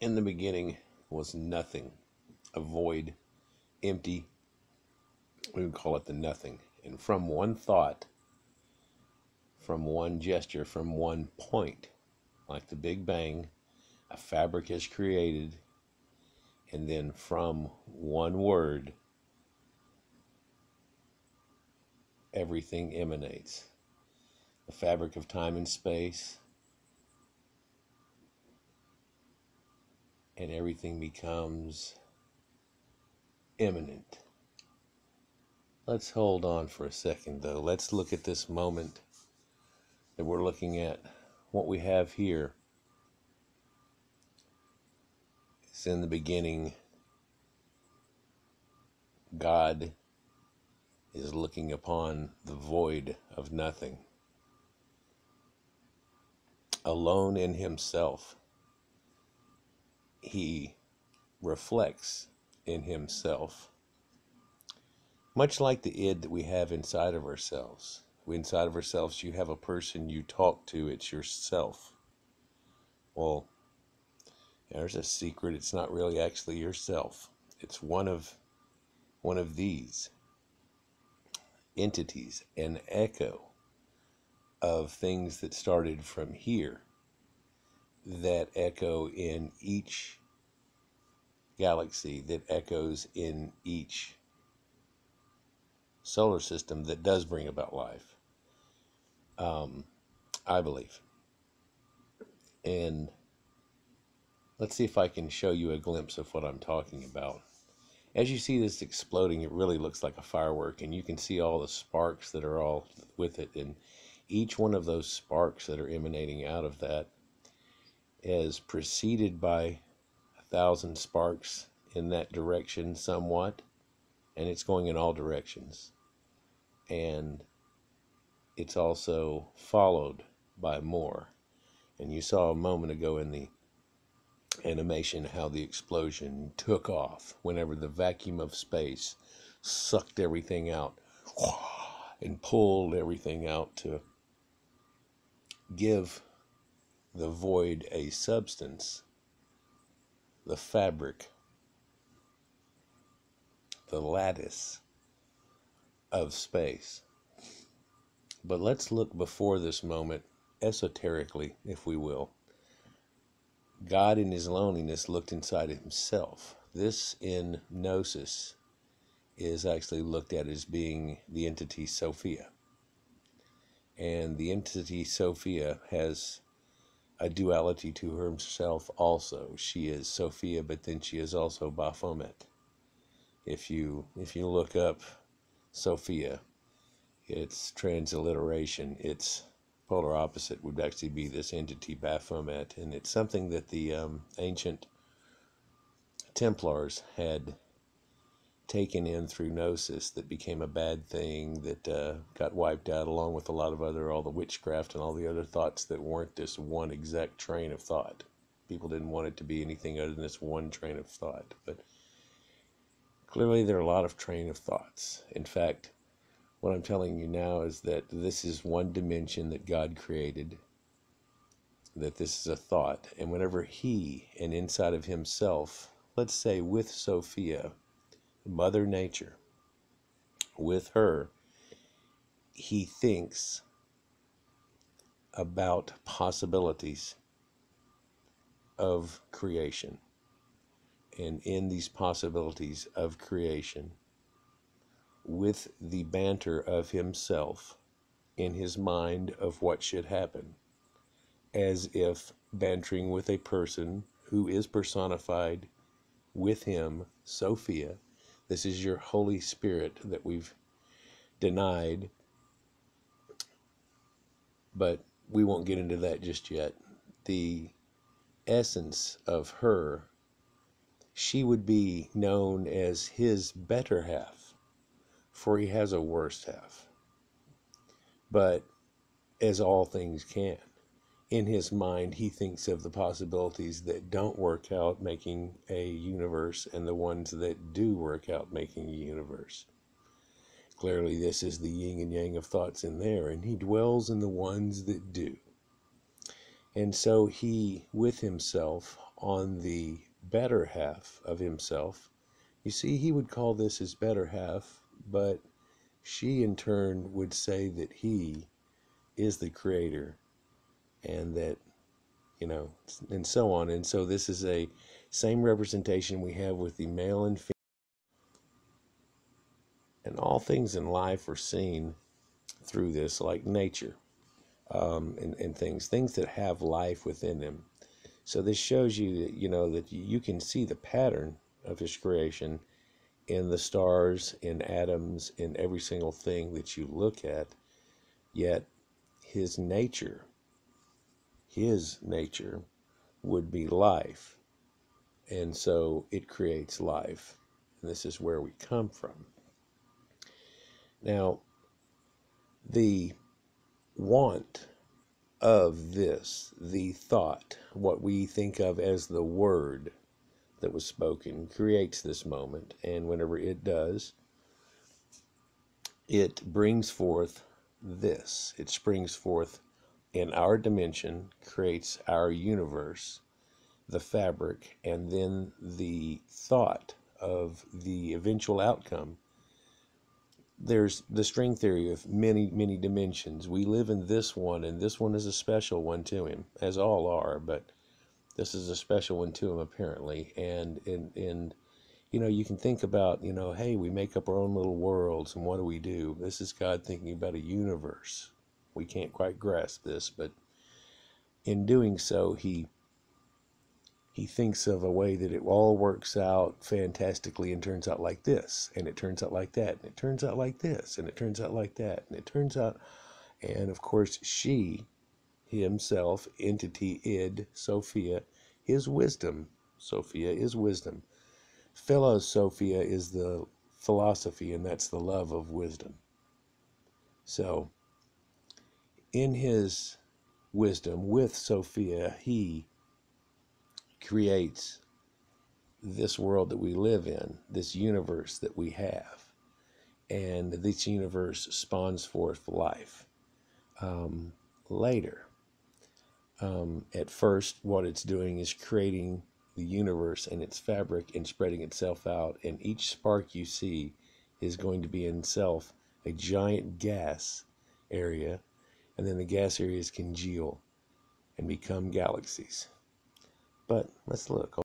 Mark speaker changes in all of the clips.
Speaker 1: In the beginning was nothing, a void, empty. We would call it the nothing. And from one thought, from one gesture, from one point, like the Big Bang, a fabric is created. And then from one word, everything emanates. The fabric of time and space, and everything becomes imminent. Let's hold on for a second, though. Let's look at this moment that we're looking at. What we have here is in the beginning, God is looking upon the void of nothing, alone in himself. He reflects in himself, much like the id that we have inside of ourselves. Inside of ourselves, you have a person you talk to, it's yourself. Well, there's a secret. It's not really actually yourself. It's one of these entities, an echo of things that started from here, that echo in each galaxy, that echoes in each solar system that does bring about life, I believe. And let's see if I can show you a glimpse of what I'm talking about. As you see this exploding, it really looks like a firework, and you can see all the sparks that are all with it, and each one of those sparks that are emanating out of that is preceded by 1,000 sparks in that direction somewhat, and it's going in all directions. And it's also followed by more. And you saw a moment ago in the animation how the explosion took off whenever the vacuum of space sucked everything out and pulled everything out to give the void a substance, the fabric, the lattice of space. But let's look before this moment esoterically, if we will. God in his loneliness looked inside himself. This in Gnosis is actually looked at as being the entity Sophia. And the entity Sophia has a duality to herself also. She is Sophia, but then she is also Baphomet. If you look up Sophia, its transliteration, its polar opposite would actually be this entity Baphomet, and it's something that the ancient Templars had taken in through Gnosis that became a bad thing that got wiped out, along with a lot of all the witchcraft and all the other thoughts that weren't this one exact train of thought. People didn't want it to be anything other than this one train of thought, but clearly there are a lot of train of thoughts. In fact, what I'm telling you now is that this is one dimension that God created, that this is a thought, and whenever he, and inside of himself, let's say with Sophia, Mother Nature, with her, he thinks about possibilities of creation. And in these possibilities of creation, with the banter of himself in his mind of what should happen, as if bantering with a person who is personified with him, Sophia. This is your Holy Spirit that we've denied, but we won't get into that just yet. The essence of her, she would be known as his better half, for he has a worse half. But as all things can, in his mind, he thinks of the possibilities that don't work out making a universe and the ones that do work out making a universe. Clearly, this is the yin and yang of thoughts in there, and he dwells in the ones that do. And so he, with himself, on the better half of himself. You see, he would call this his better half, but she in turn would say that he is the creator, and that, and so on. And so this is a same representation we have with the male and female. And all things in life are seen through this, like nature, and things that have life within them. So this shows you that, that you can see the pattern of his creation in the stars, in atoms, in every single thing that you look at. Yet his nature would be life. And so it creates life. And this is where we come from. Now, the want of this, the thought, what we think of as the word that was spoken, creates this moment. And whenever it does, it brings forth this. It springs forth in our dimension, creates our universe, the fabric, and then the thought of the eventual outcome. There's the string theory of many, many dimensions. We live in this one, and this one is a special one to him, as all are, but this is a special one to him, apparently. And you can think about, hey, we make up our own little worlds, and what do? This is God thinking about a universe. We can't quite grasp this, but in doing so, he thinks of a way that it all works out fantastically and turns out like this, and it turns out like that, and it turns out like this, and it turns out like that, and it turns out, and of course she, himself, entity, id, Sophia, is wisdom. Sophia is wisdom. Philosophia is the philosophy, and that's the love of wisdom. So, in his wisdom with Sophia, he creates this world that we live in, this universe that we have, and this universe spawns forth life. Later, at first, what it's doing is creating the universe and its fabric and spreading itself out, and each spark you see is going to be in itself a giant gas area, and then the gas areas congeal and become galaxies. But let's look.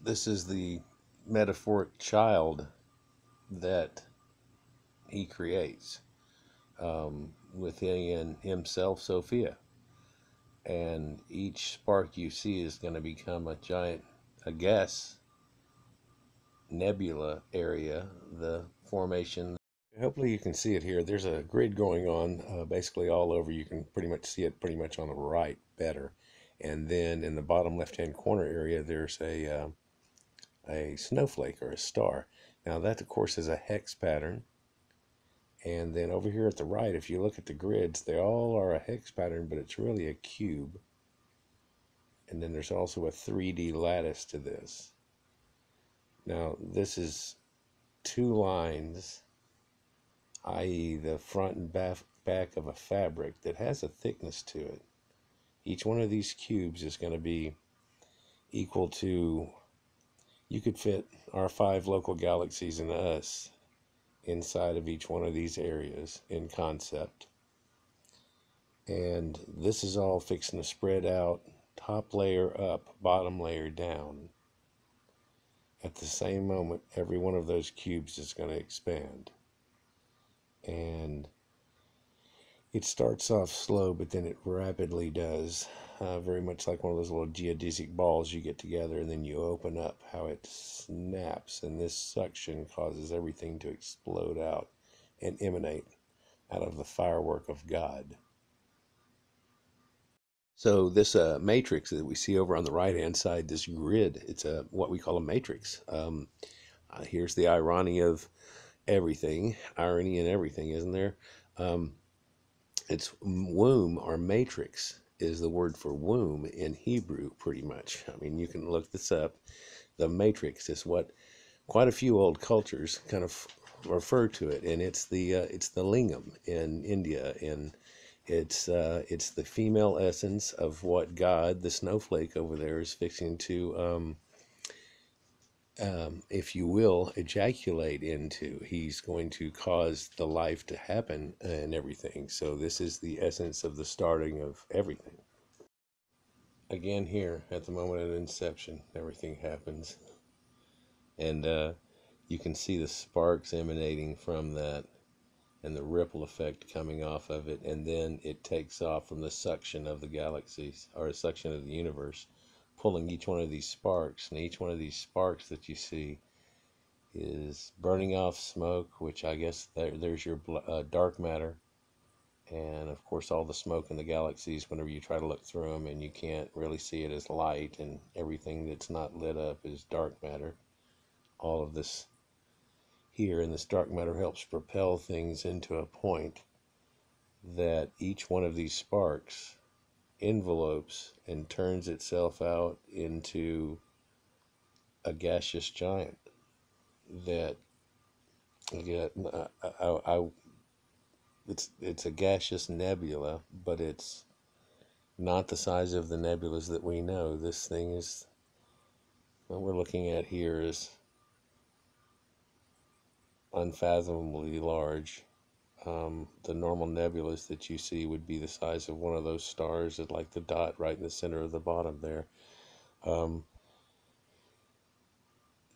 Speaker 1: This is the metaphoric child that he creates within himself, Sophia. And each spark you see is going to become a gas nebula area, the formation. Hopefully you can see it here. There's a grid going on basically all over. You can pretty much see it pretty much on the right better. And then in the bottom left-hand corner area, there's a snowflake or a star. Now that, of course, is a hex pattern. And then over here at the right, if you look at the grids, they all are a hex pattern, but it's really a cube. And then there's also a 3D lattice to this. Now, this is two lines, i.e. the front and back of a fabric that has a thickness to it. Each one of these cubes is going to be equal to, you could fit our 5 local galaxies and us inside of each one of these areas in concept. And this is all fixing to spread out, top layer up, bottom layer down. At the same moment, every one of those cubes is going to expand. And it starts off slow, but then it rapidly does. Very much like one of those little geodesic balls you get together, and then you open up, how it snaps, and this suction causes everything to explode out and emanate out of the firework of God. So this matrix that we see over on the right-hand side, this grid, it's what we call a matrix. Here's the irony of everything, irony in everything, isn't there? It's womb, or matrix is the word for womb in Hebrew, pretty much. I mean, you can look this up. The matrix is what quite a few old cultures kind of refer to it, and it's the lingam in India, in It's the female essence of what God, the snowflake over there, is fixing to, if you will, ejaculate into. He's going to cause the life to happen and everything. So this is the essence of the starting of everything. Again, here at the moment of inception, everything happens, and you can see the sparks emanating from that, and the ripple effect coming off of it, and then it takes off from the suction of the galaxies, or a suction of the universe, pulling each one of these sparks, and each one of these sparks that you see is burning off smoke, which I guess there's your dark matter. And of course, all the smoke in the galaxies, whenever you try to look through them and you can't really see it as light, and everything that's not lit up is dark matter. All of this here in this dark matter helps propel things into a point that each one of these sparks envelopes and turns itself out into a gaseous giant that, again, it's a gaseous nebula, but it's not the size of the nebulas that we know. This thing is, what we're looking at here is unfathomably large. The normal nebulas that you see would be the size of one of those stars, that like the dot right in the center of the bottom there.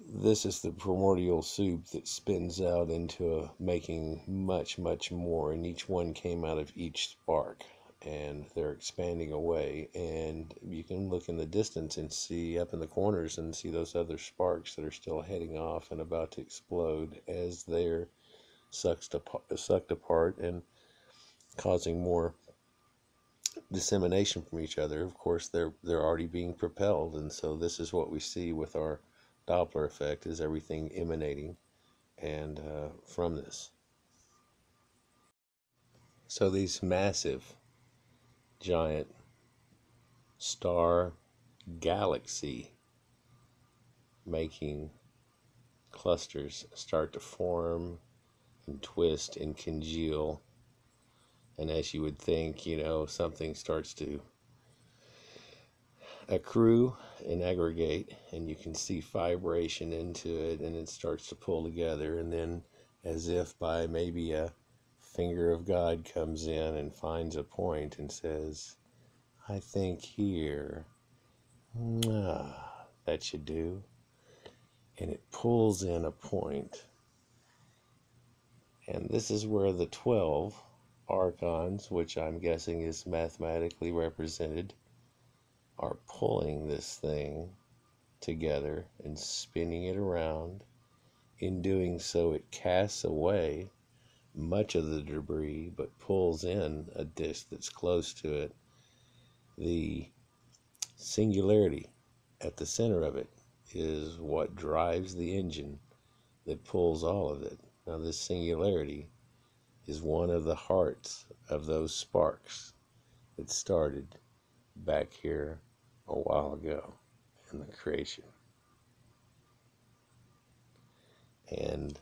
Speaker 1: This is the primordial soup that spins out into making much, much more, and each one came out of each spark, and they're expanding away, and you can look in the distance and see up in the corners and see those other sparks that are still heading off and about to explode as they're sucked apart and causing more dissemination from each other. Of course, they're already being propelled, and so this is what we see with our Doppler effect, is everything emanating and from this. So these massive, giant star galaxy making clusters start to form and twist and congeal, and as you would think, something starts to accrue and aggregate, and you can see vibration into it, and it starts to pull together, and then, as if by maybe a finger of God, comes in and finds a point and says, I think here, that should do, and it pulls in a point. And this is where the 12 archons, which I'm guessing is mathematically represented, are pulling this thing together and spinning it around. In doing so, it casts away much of the debris, but pulls in a disk that's close to it. The singularity at the center of it is what drives the engine that pulls all of it. Now, this singularity is one of the hearts of those sparks that started back here a while ago in the creation. And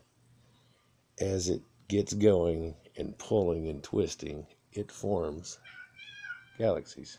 Speaker 1: as it gets going and pulling and twisting, it forms galaxies.